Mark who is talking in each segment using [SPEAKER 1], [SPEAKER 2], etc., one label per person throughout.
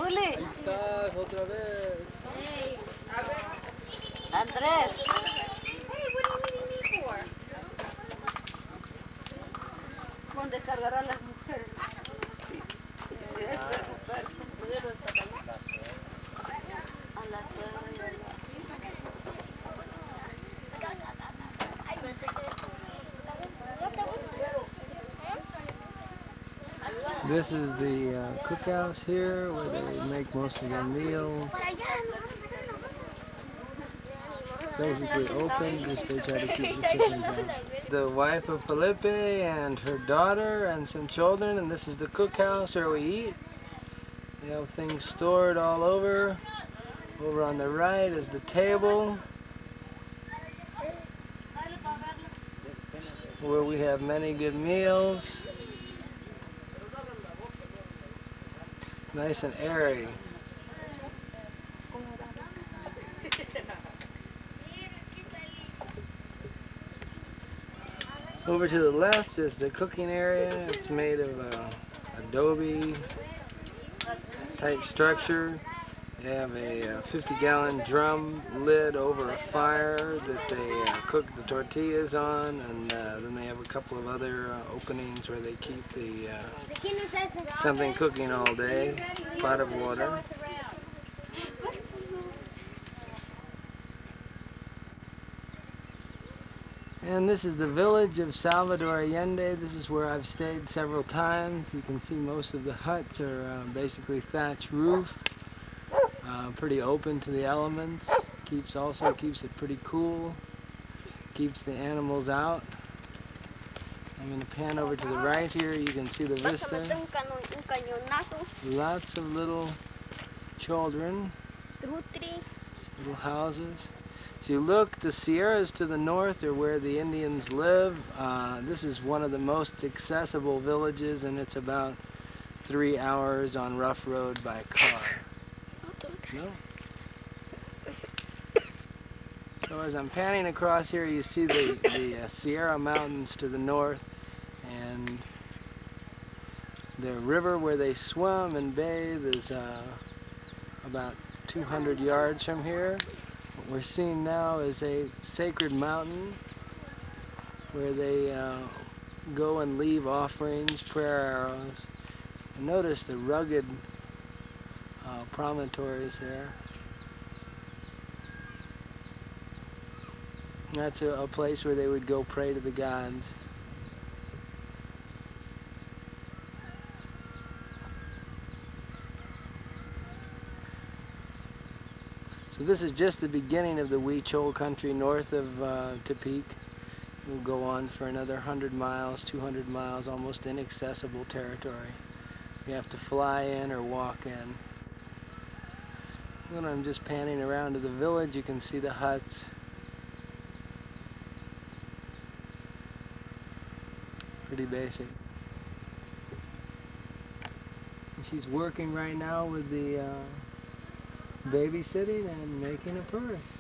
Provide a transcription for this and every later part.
[SPEAKER 1] Ahí estás otra vez.
[SPEAKER 2] Andrés. ¿Dónde cargarán las mujeres? A la suegra y a la...
[SPEAKER 1] This is the cookhouse here where they make most of their meals. Basically open, just they try to keep the chickens out. The wife of Felipe and her daughter and some children, and this is the cookhouse where we eat. They have things stored all over. Over on the right is the table where we have many good meals. Nice and airy. Over to the left is the cooking area. It's made of adobe type structure. They have a 50-gallon drum lid over a fire that they cook the tortillas on, and then they have a couple of other openings where they keep the something cooking all day, pot of water. And this is the village of Salvador Allende. This is where I've stayed several times. You can see most of the huts are basically thatch roof. Pretty open to the elements. Also keeps it pretty cool. Keeps the animals out. I'm going to pan over to the right here. You can see the vista. Lots of little children. Little houses. If you look, the Sierras to the north are where the Indians live. This is one of the most accessible villages, and it's about 3 hours on rough road by car. No. So as I'm panning across here, you see the Sierra Mountains to the north, and the river where they swim and bathe is about 200 yards from here. What we're seeing now is a sacred mountain where they go and leave offerings, prayer arrows. And notice the rugged promontories there. And that's a place where they would go pray to the gods. So this is just the beginning of the Huichol country north of Tepic. We'll go on for another 100 miles, 200 miles, almost inaccessible territory. You have to fly in or walk in. When I'm just panning around to the village, you can see the huts. Pretty basic. And she's working right now with the babysitting and making a purse.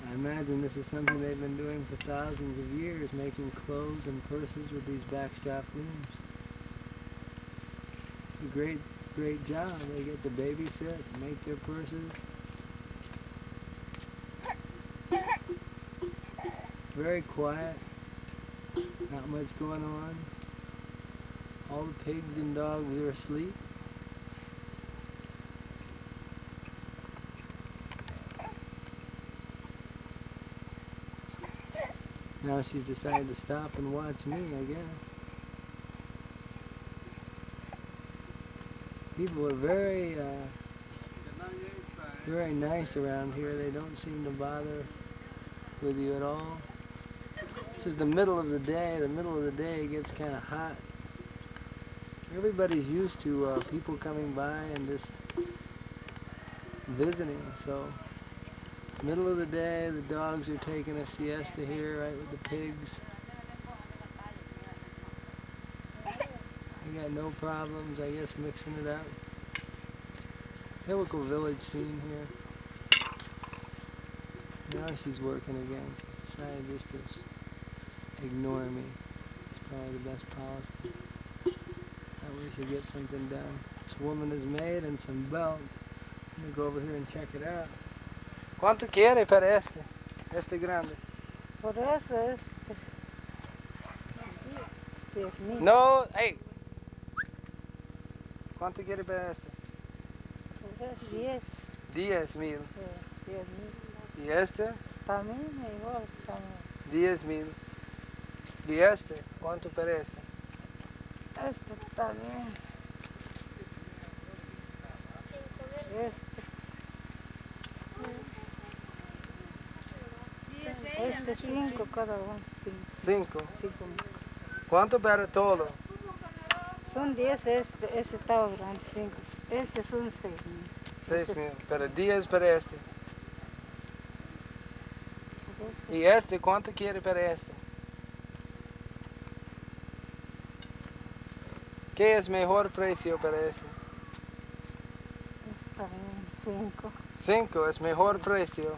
[SPEAKER 1] I imagine this is something they've been doing for thousands of years, making clothes and purses with these backstrap looms. It's a great job. They get to babysit, make their purses. Very quiet, not much going on. All the pigs and dogs are asleep. Now she's decided to stop and watch me, I guess. People are very nice around here. They don't seem to bother with you at all. This is the middle of the day. The middle of the day gets kind of hot. Everybody's used to people coming by and just visiting, so Middle of the day, the dogs are taking a siesta here, right with the pigs. They got no problems, I guess, mixing it up. Typical village scene here. Now she's working again. She's decided just to ignore me. It's probably the best policy. That way she'll get something done. This woman has made and some belts. I'm gonna go over here and check it out. ¿Cuánto quiere para este? Este grande.
[SPEAKER 3] Por eso es 10,000.
[SPEAKER 1] No, hey. ¿Cuánto quiere para este?
[SPEAKER 3] 10.
[SPEAKER 1] 10,000.
[SPEAKER 3] 10,000.
[SPEAKER 1] ¿Y este?
[SPEAKER 3] También igual estamos.
[SPEAKER 1] 10,000. ¿Y este? ¿Cuánto para este?
[SPEAKER 3] Este también. Este 5 cada uno.
[SPEAKER 1] 5.
[SPEAKER 3] 5,000.
[SPEAKER 1] ¿Cuánto para todo?
[SPEAKER 3] Son 10, este estaba grande, 5. Este son 6,000.
[SPEAKER 1] 6,000. Pero 10 para este.
[SPEAKER 3] Eso.
[SPEAKER 1] ¿Y este? ¿Cuánto quiere para este? ¿Qué es mejor precio para este?
[SPEAKER 3] Está bien, 5.
[SPEAKER 1] 5 es mejor precio.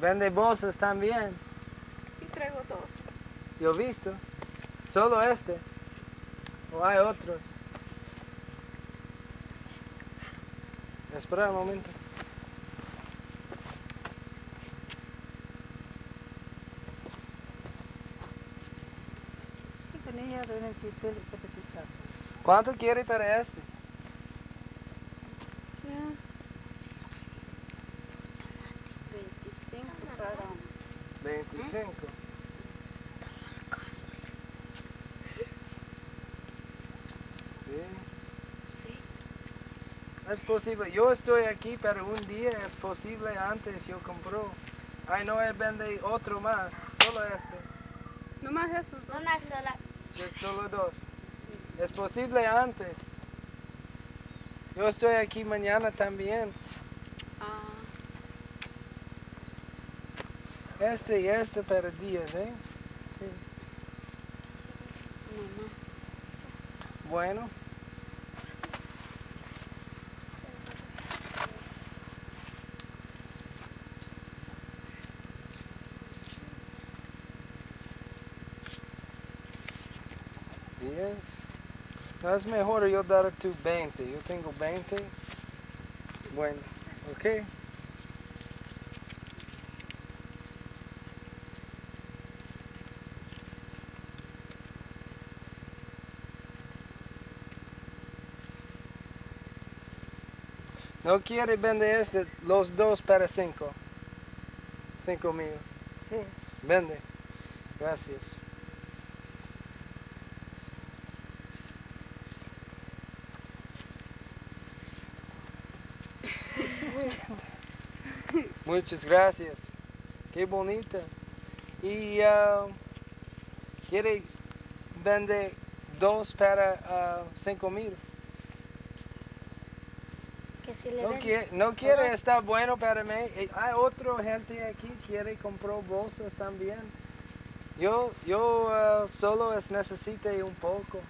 [SPEAKER 1] Vende bolsas también.
[SPEAKER 2] Y traigo 2.
[SPEAKER 1] Yo he visto. Solo este. ¿O hay otros? Espera un momento. ¿Cuánto quiere para este?
[SPEAKER 2] 25 cada uno.
[SPEAKER 1] 25.
[SPEAKER 2] Sí.
[SPEAKER 1] Es posible. Yo estoy aquí para un día. Es posible antes yo compro. Ay, no vende otro más. Solo este.
[SPEAKER 2] Nomás esos 2. Una sola.
[SPEAKER 1] Es solo 2. Es posible antes. Yo estoy aquí mañana también. Este y este para días, ¿eh?
[SPEAKER 3] Sí.
[SPEAKER 1] Bueno. No, es mejor yo dar tú 20. Yo tengo 20. Bueno, ok. No quiere vender este, los 2 para 5. 5,000.
[SPEAKER 3] Sí.
[SPEAKER 1] Vende. Gracias. Muchas gracias. Qué bonita. Y quiere vender 2 para 5,000.
[SPEAKER 2] Que si le
[SPEAKER 1] No quiere, está bueno para mí. Hay otra gente aquí que quiere comprar bolsas también. Yo solo necesito un poco.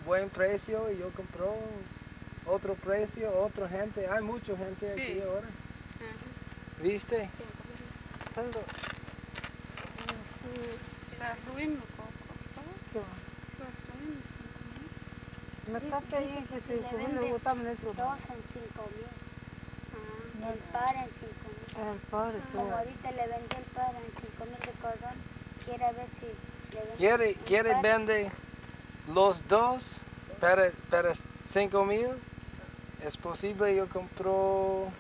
[SPEAKER 1] Buen precio y yo compro otro precio, otra gente. Hay mucha gente aquí ahora. ¿Viste?
[SPEAKER 3] Pero, me está pidiendo que se le botamos eso.
[SPEAKER 2] 2 en 5,000. El par en 5,000.
[SPEAKER 3] El padre,
[SPEAKER 2] Como ahorita le vendí el par en 5,000 de cordón, quiere ver si le vende.
[SPEAKER 1] ¿Quiere vender los 2 para 5,000? Es posible yo compro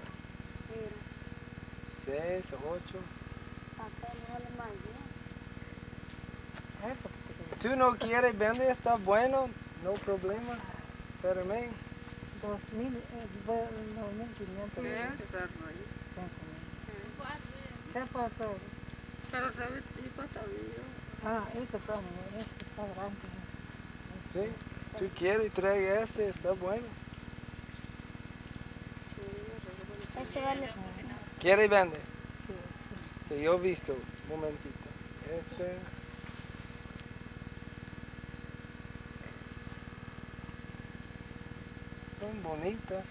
[SPEAKER 1] 6 o 8.
[SPEAKER 2] Acá no vale más bien.
[SPEAKER 1] ¿Tú no quieres vender? Está bueno, no problema para mí.
[SPEAKER 3] 2,000, 9,500. 5,000. ¿Qué pasó?
[SPEAKER 2] Pero sabes, y pasa bien.
[SPEAKER 3] Ah, estos son, este está grande.
[SPEAKER 1] Sí. ¿Tú quieres traer este? Está bueno.
[SPEAKER 2] Ese vale.
[SPEAKER 1] ¿Quiere y vende?
[SPEAKER 3] Sí, sí.
[SPEAKER 1] Que yo he visto. Un momentito. Este. Son bonitas.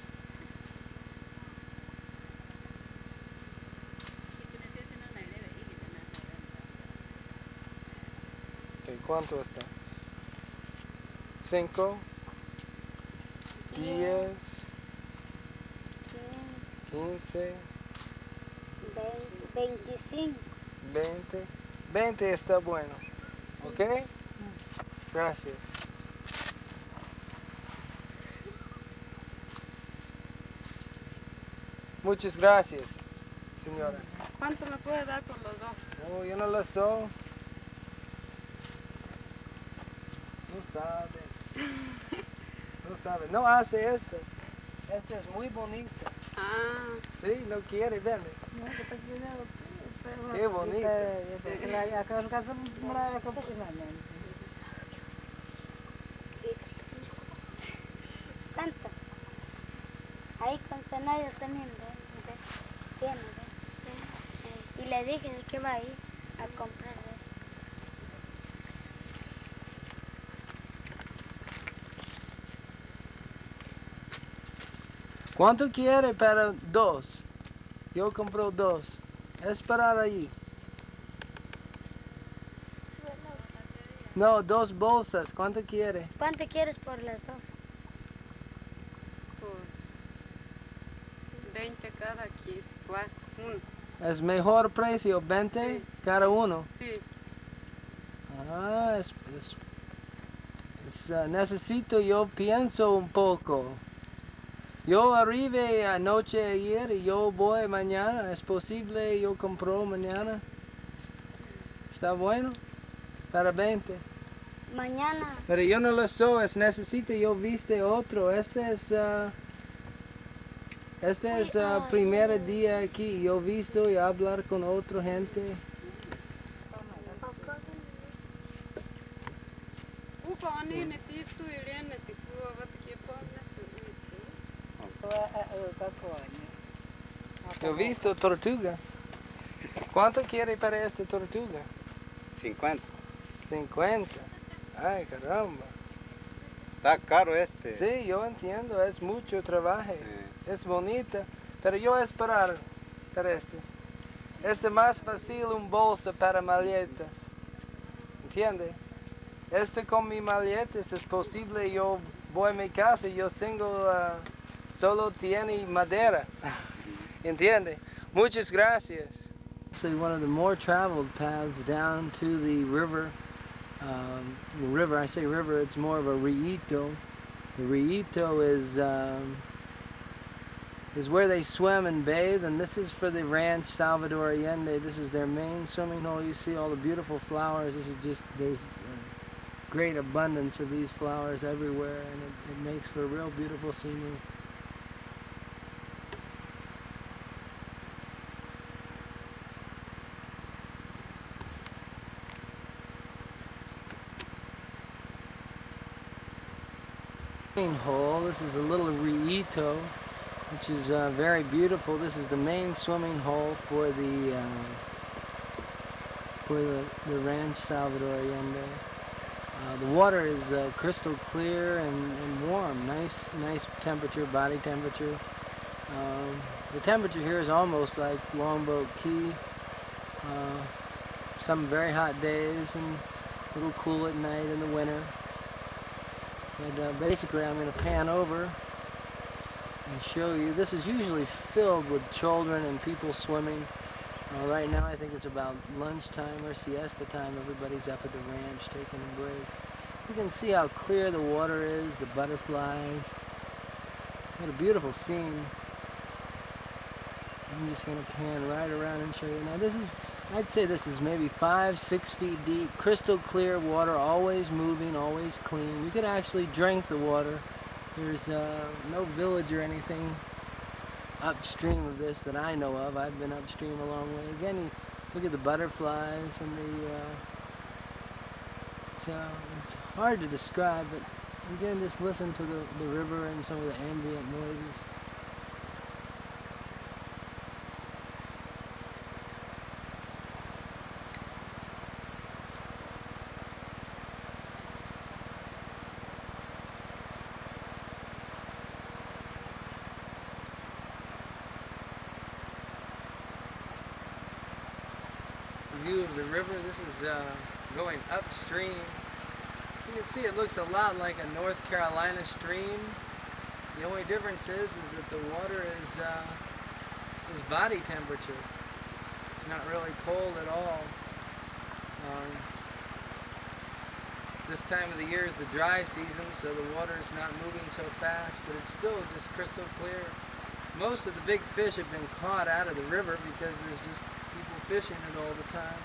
[SPEAKER 1] Okay, ¿cuánto está? 5, 10, 15,
[SPEAKER 2] 25.
[SPEAKER 1] 20. 20 está bueno. ¿Ok? Gracias. Muchas gracias, señora.
[SPEAKER 4] ¿Cuánto me puede dar por los dos?
[SPEAKER 1] No, yo no lo soy. No sabe. No sabe. No hace esto. Este es muy bonito.
[SPEAKER 4] Ah,
[SPEAKER 1] Sí, no quiere, vende. Qué bonito.
[SPEAKER 2] ¿Cuánto? Ahí con Zanaya también, ¿ves? Tiene, ¿ves? Y le dije de que va a ir a comprar eso.
[SPEAKER 1] ¿Cuánto quiere para 2? Yo compro 2. Esperar ahí. No, 2 bolsas. ¿Cuánto quiere?
[SPEAKER 2] ¿Cuánto quieres por las dos?
[SPEAKER 4] pues 20 cada aquí. Uno.
[SPEAKER 1] ¿Es mejor precio? 20
[SPEAKER 4] Sí.
[SPEAKER 1] cada uno.
[SPEAKER 4] Sí.
[SPEAKER 1] Ah, necesito, yo pienso un poco. Yo arribé anoche ayer y yo voy mañana. ¿Es posible yo compro mañana? ¿Está bueno? Para 20.
[SPEAKER 2] Mañana.
[SPEAKER 1] Pero yo no lo soy, necesito yo viste otro. Este es primer día aquí. Yo he visto y hablar con otra gente. Yo he visto tortuga. ¿Cuánto quiere para esta tortuga?
[SPEAKER 5] 50.
[SPEAKER 1] 50. Ay, caramba.
[SPEAKER 5] Está caro este.
[SPEAKER 1] Sí, yo entiendo, es mucho trabajo.
[SPEAKER 5] Sí.
[SPEAKER 1] Es bonita, pero yo esperar para este. Este es más fácil un bolso para maletas. ¿Entiende? Este con mi maletas es posible, yo voy a mi casa y yo tengo, solo tiene madera. ¿Entiende? Muchas gracias. Actually, one of the more traveled paths down to the river. I say river, it's more of a rito. The rito is where they swim and bathe, and this is for the Ranch Salvador Allende. This is their main swimming hole. You see all the beautiful flowers. This is just, there's a great abundance of these flowers everywhere, and it makes for real beautiful scenery. Hole. This is a little rito, which is very beautiful. This is the main swimming hole for the Ranch Salvador Allende. The water is crystal clear and warm. Nice temperature, body temperature. The temperature here is almost like Longboat Key. Some very hot days and a little cool at night in the winter. But basically I'm going to pan over and show you. This is usually filled with children and people swimming. Right now I think it's about lunchtime or siesta time. Everybody's up at the ranch taking a break. You can see how clear the water is, the butterflies. What a beautiful scene. I'm just going to pan right around and show you. Now this is, I'd say this is maybe 5-6 feet deep, crystal clear water, always moving, always clean. You could actually drink the water. There's no village or anything upstream of this that I know of. I've been upstream a long way. Again, you look at the butterflies and the, it's hard to describe, but Again, just listen to the river and some of the ambient noises. View of the river. This is going upstream. You can see it looks a lot like a North Carolina stream. The only difference is that the water is body temperature. It's not really cold at all. This time of the year is the dry season, so the water is not moving so fast, but it's still just crystal clear. Most of the big fish have been caught out of the river because there's just people fishing it all the time.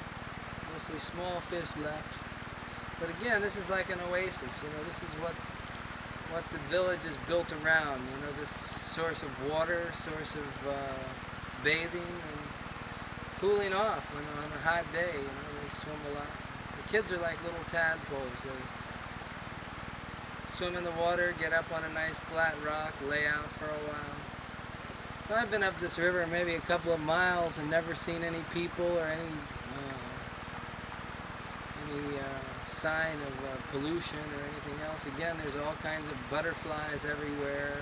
[SPEAKER 1] Mostly small fish left. But again, this is like an oasis. You know, this is what the village is built around. You know, this source of water, source of bathing and cooling off on a hot day. You know, they swim a lot. The kids are like little tadpoles. They swim in the water, get up on a nice flat rock, lay out for a while. So I've been up this river maybe a couple of miles and never seen any people or any sign of pollution or anything else. Again, there's all kinds of butterflies everywhere.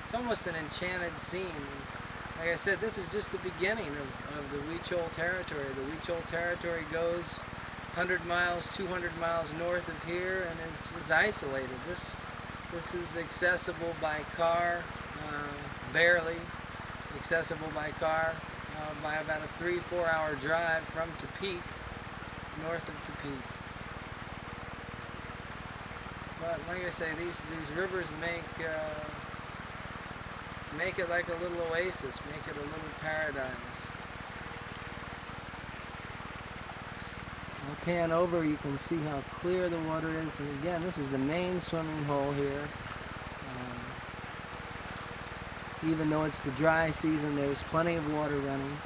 [SPEAKER 1] It's almost an enchanted scene. Like I said, this is just the beginning of the Huichol territory. The Huichol territory goes 100 miles, 200 miles north of here and is isolated. This is accessible by car, barely accessible by car, by about a 3-4 hour drive from Tepic, north of Tepic. But like I say, these rivers make it like a little oasis, make it a little paradise. I'll pan over, you can see how clear the water is. And again, this is the main swimming hole here. Even though it's the dry season, there's plenty of water running.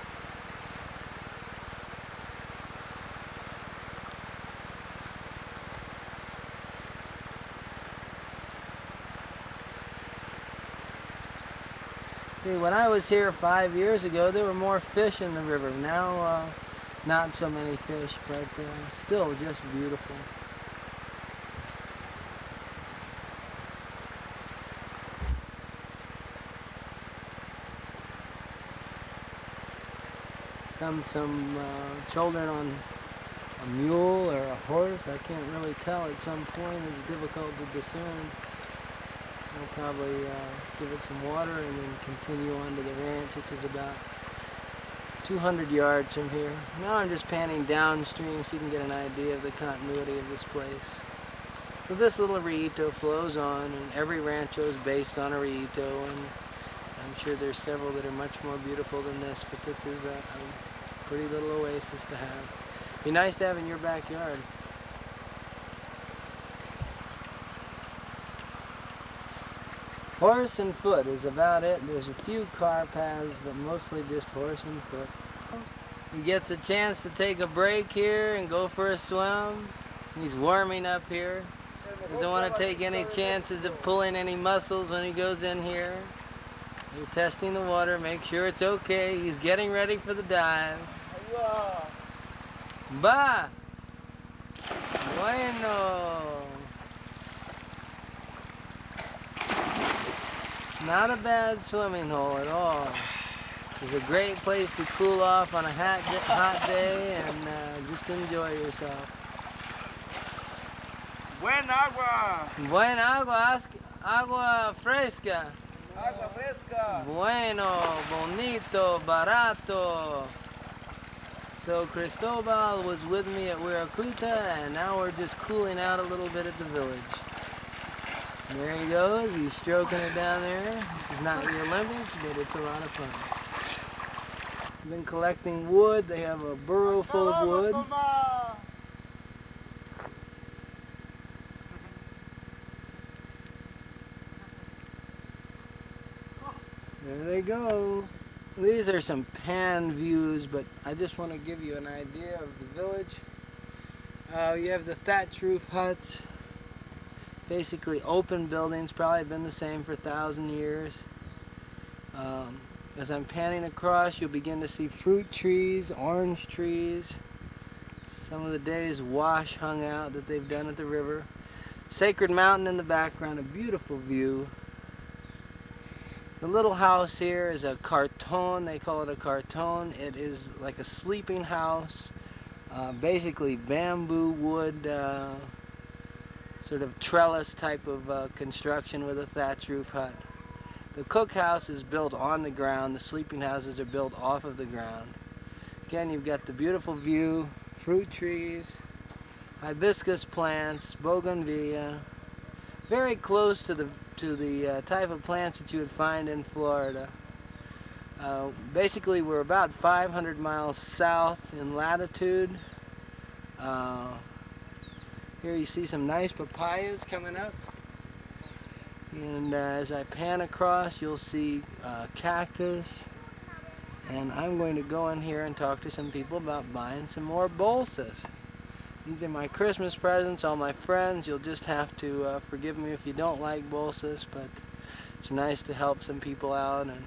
[SPEAKER 1] See, when I was here 5 years ago, there were more fish in the river. Now, not so many fish, but still just beautiful. Come some children on a mule or a horse. I can't really tell at some point. It's difficult to discern. I'll probably give it some water and then continue on to the ranch, which is about 200 yards from here. Now I'm just panning downstream so you can get an idea of the continuity of this place. So this little rito flows on, and every rancho is based on a rito, and I'm sure there's several that are much more beautiful than this, but this is a pretty little oasis to have. Be nice to have in your backyard. Horse and foot is about it. There's a few car paths, but mostly just horse and foot. He gets a chance to take a break here and go for a swim. He's warming up here. Doesn't want to take any chances of pulling any muscles when he goes in here. You're testing the water, make sure it's okay. He's getting ready for the dive. Ba! Bueno! Not a bad swimming hole at all. It's a great place to cool off on a hot day and just enjoy yourself.
[SPEAKER 5] Buen agua.
[SPEAKER 1] Buen agua, agua fresca.
[SPEAKER 5] Agua fresca.
[SPEAKER 1] Bueno, bonito, barato. So Cristobal was with me at Huiracuta, and now we're just cooling out a little bit at the village. And there he goes, he's stroking it down there. This is not the Olympics, but it's a lot of fun. Been collecting wood. They have a burrow full of wood. There they go. These are some pan views, but I just want to give you an idea of the village. You have the thatch roof huts. basically open buildings, probably been the same for 1,000 years. As I'm panning across, you'll begin to see fruit trees, orange trees, some of the day's wash hung out that they've done at the river. Sacred Mountain in the background, a beautiful view. The little house here is a carton, they call it a carton. It is like a sleeping house, basically bamboo wood, sort of trellis type of construction with a thatch roof hut. The cookhouse is built on the ground, the sleeping houses are built off of the ground. Again, you've got the beautiful view, fruit trees, hibiscus plants, bougainvillea, very close to the type of plants that you would find in Florida. Basically, we're about 500 miles south in latitude. Here you see some nice papayas coming up. And as I pan across, you'll see cactus. And I'm going to go in here and talk to some people about buying some more bolsas. These are my Christmas presents, all my friends. You'll just have to forgive me if you don't like bolsas, but it's nice to help some people out, and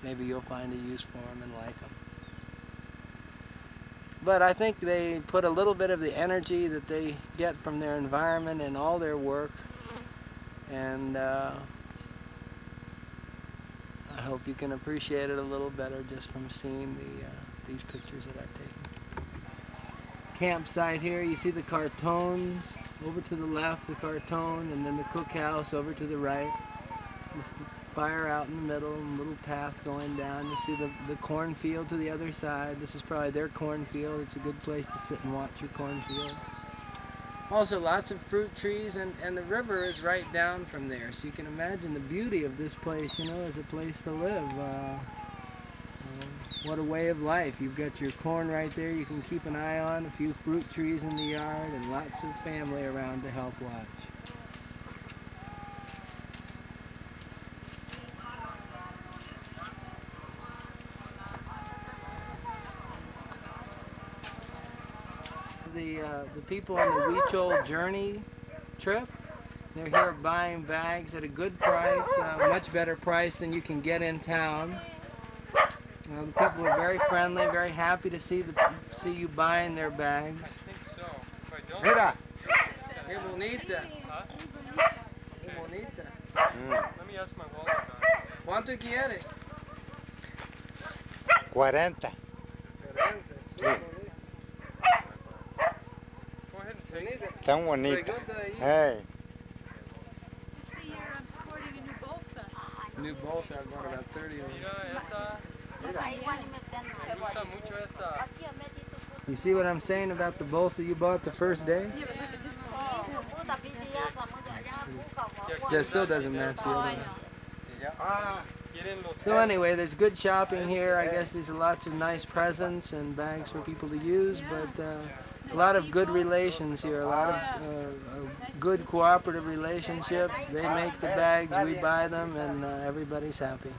[SPEAKER 1] maybe you'll find a use for them and like them. But I think they put a little bit of the energy that they get from their environment in all their work, and I hope you can appreciate it a little better just from seeing these pictures that I've taken. Campsite here, you see the cartons over to the left, the carton, and then the cookhouse over to the right. With the fire out in the middle, and a little path going down. You see the cornfield to the other side. This is probably their cornfield. It's a good place to sit and watch your cornfield. Also lots of fruit trees, and the river is right down from there. So you can imagine the beauty of this place, you know, as a place to live. What a way of life. You've got your corn right there you can keep an eye on, a few fruit trees in the yard, and lots of family around to help watch. The people on the Huichol journey trip, they're here buying bags at a good price, much better price than you can get in town. The people are very friendly, very happy to see you buying their bags.
[SPEAKER 6] I think so. If I don't,
[SPEAKER 1] Mira, qué bonita. Qué bonita.
[SPEAKER 6] let me ask my wallet guy.
[SPEAKER 1] ¿Cuánto quiere?
[SPEAKER 7] 40.
[SPEAKER 6] Go ahead and take it.
[SPEAKER 7] Tan bonita.
[SPEAKER 1] Pregunta ahí.
[SPEAKER 7] Hey.
[SPEAKER 8] See, you're sporting a new bolsa.
[SPEAKER 1] New bolsa, I bought about 30 of them.
[SPEAKER 6] Mira esa. Me gusta mucho esa.
[SPEAKER 1] You see what I'm saying about the bolsa you bought the first day?
[SPEAKER 8] Yeah, but look at this one.
[SPEAKER 1] That still doesn't match the
[SPEAKER 8] Oh,
[SPEAKER 1] other
[SPEAKER 8] I
[SPEAKER 1] one.
[SPEAKER 8] know.
[SPEAKER 1] So anyway, there's good shopping here. I guess there's lots of nice presents and bags for people to use, but a lot of good relations here, a lot of a good cooperative relationship. They make the bags, we buy them, and everybody's happy.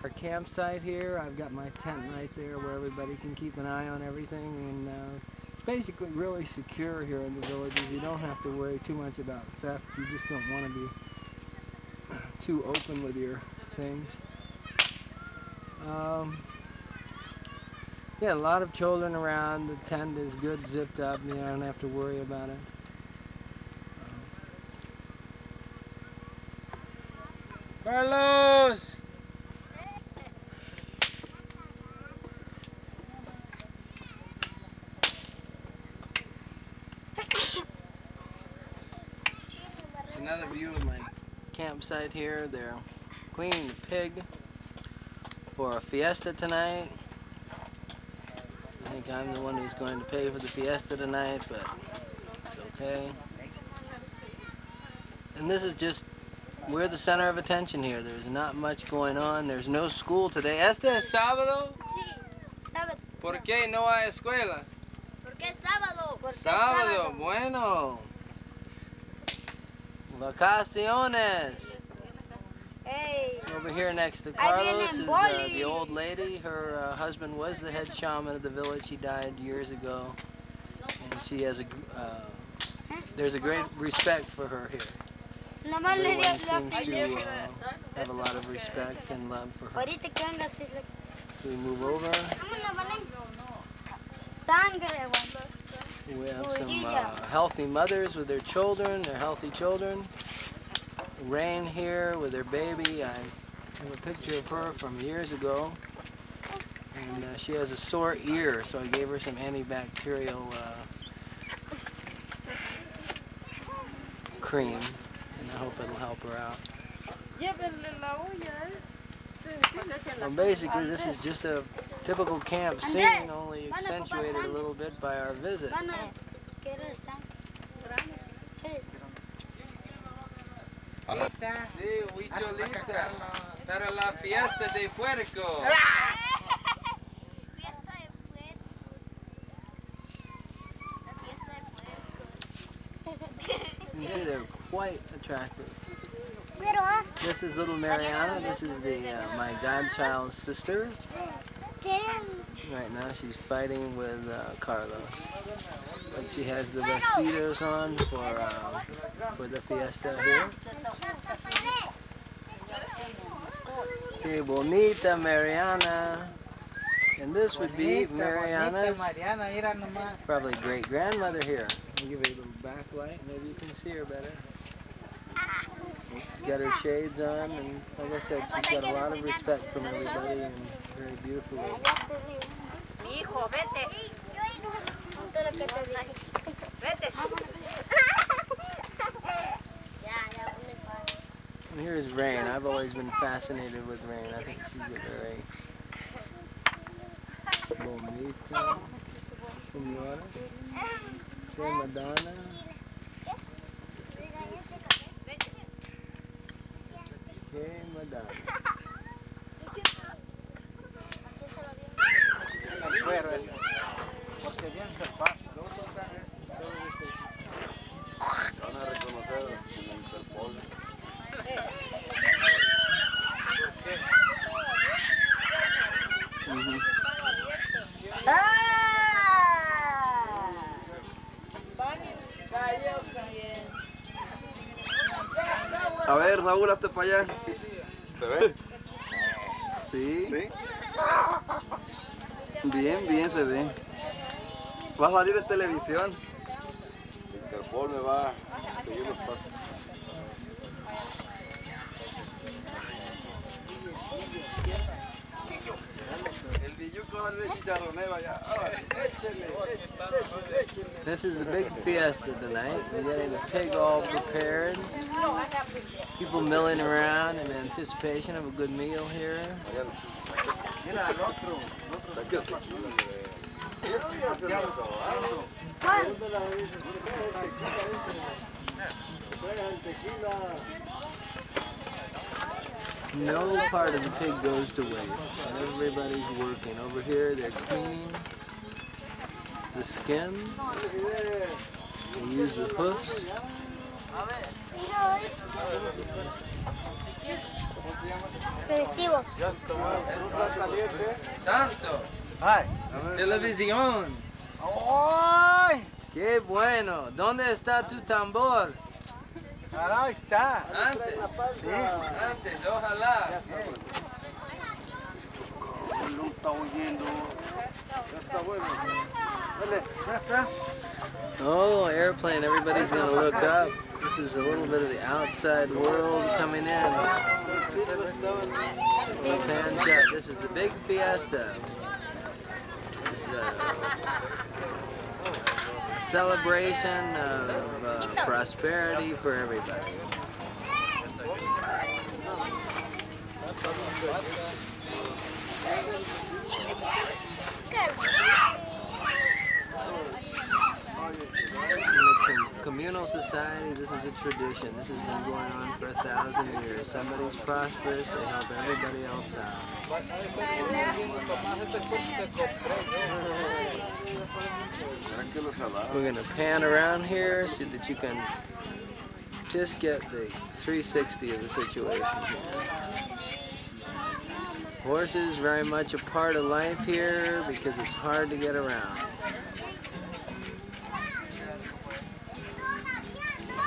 [SPEAKER 1] Our campsite here, I've got my tent right there where everybody can keep an eye on everything, and it's basically really secure here in the villages. You don't have to worry too much about theft. You just don't want to be too open with your things. Yeah, a lot of children around. The tent is good zipped up. You know, I don't have to worry about it. Carlos! It's another view of my campsite here. They're cleaning the pig for a fiesta tonight. I think I'm the one who's going to pay for the fiesta tonight, but it's okay. And this is just, we're the center of attention here. There's not much going on. There's no school today. ¿Este es sábado?
[SPEAKER 2] Sí, sábado.
[SPEAKER 1] ¿Por qué no hay escuela?
[SPEAKER 2] Porque es sábado. Porque es
[SPEAKER 1] Sábado, bueno. Vacaciones.
[SPEAKER 2] Hey.
[SPEAKER 1] Over here next to
[SPEAKER 2] Ahí viene
[SPEAKER 1] Carlos is
[SPEAKER 2] Boli.
[SPEAKER 1] the old lady. Her husband was the head shaman of the village. He died years ago. And she has there's a great respect for her here.
[SPEAKER 2] Nomás le di
[SPEAKER 1] Everyone seems to have a lot of respect and love for her.
[SPEAKER 2] Ahorita que venga así le...
[SPEAKER 1] So we move over.
[SPEAKER 2] Sangre, güey.
[SPEAKER 1] We have some healthy mothers with their children, their healthy children. Rain here with her baby. I have a picture of her from years ago. And she has a sore ear, so I gave her some antibacterial cream, and I hope it'll help her out. Well, basically, this is just a typical camp scene, only accentuated a little bit by our visit.
[SPEAKER 5] Sí, huicholita. Para la fiesta de puerco.
[SPEAKER 1] You see, they're quite attractive. This is little Mariana. This is my godchild's sister. Right now, she's fighting with Carlos. But she has the vestidos on for the fiesta here. Que bonita Mariana. And this would be Mariana's probably great-grandmother here. I'll give her a little backlight. Maybe you can see her better. She's got her shades on, and like I said, she's got a lot of respect from everybody, and very beautiful lady.
[SPEAKER 6] Hijo, vete. Vete.
[SPEAKER 1] And here's Rain. I've always been fascinated with Rain. I think she's a very bonita senora. Que Madonna. Que Madonna.
[SPEAKER 5] Van a reconocer en Interpol.
[SPEAKER 7] A ver, Raúl, hazte para allá.
[SPEAKER 5] ¿Se ve?
[SPEAKER 7] Sí.
[SPEAKER 5] ¿Sí?
[SPEAKER 7] Bien, bien se ve. Va a salir en televisión.
[SPEAKER 5] Interpol me va a seguir los pasos.
[SPEAKER 7] El billuco va a salir de chicharronero allá. Échale.
[SPEAKER 1] This is the big fiesta tonight. We're getting the pig all prepared. People milling around in anticipation of a good meal here. No part of the pig goes to waste. Everybody's working. Over here, they're cleaning the skin. They use the hoofs.
[SPEAKER 5] Santo. Es televisión.
[SPEAKER 1] ¡Ay! ¡Qué bueno! ¿Dónde está tu tambor?
[SPEAKER 5] Ahí está. Antes. Sí. Antes, ojalá.
[SPEAKER 7] No está oyendo.
[SPEAKER 5] Ya está bueno.
[SPEAKER 1] Oh, airplane. Everybody's going to look up. This is a little bit of the outside world coming in. Little pan shot. This is the big fiesta. This is a celebration of prosperity for everybody. In a communal society, this is a tradition. This has been going on for 1,000 years. Somebody's prosperous, they help everybody else out. We're going to pan around here so that you can just get the 360 of the situation here. Horses very much a part of life here because it's hard to get around.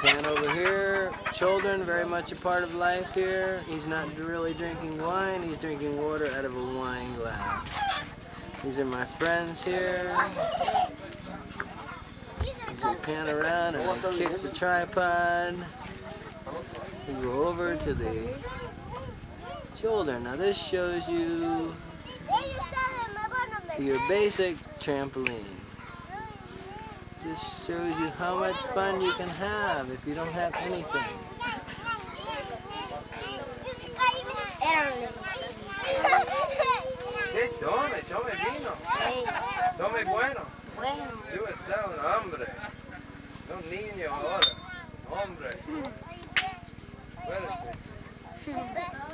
[SPEAKER 1] Pan over here, children, very much a part of life here. He's not really drinking wine, he's drinking water out of a wine glass. These are my friends here. As I pan around and I kick the tripod, we go over to the children. Now this shows you your basic trampoline. This shows you how much fun you can have if you don't have anything.
[SPEAKER 5] Tome vino. Tome bueno. Tú estás un hombre. Un niño ahora. Hombre. Espérate.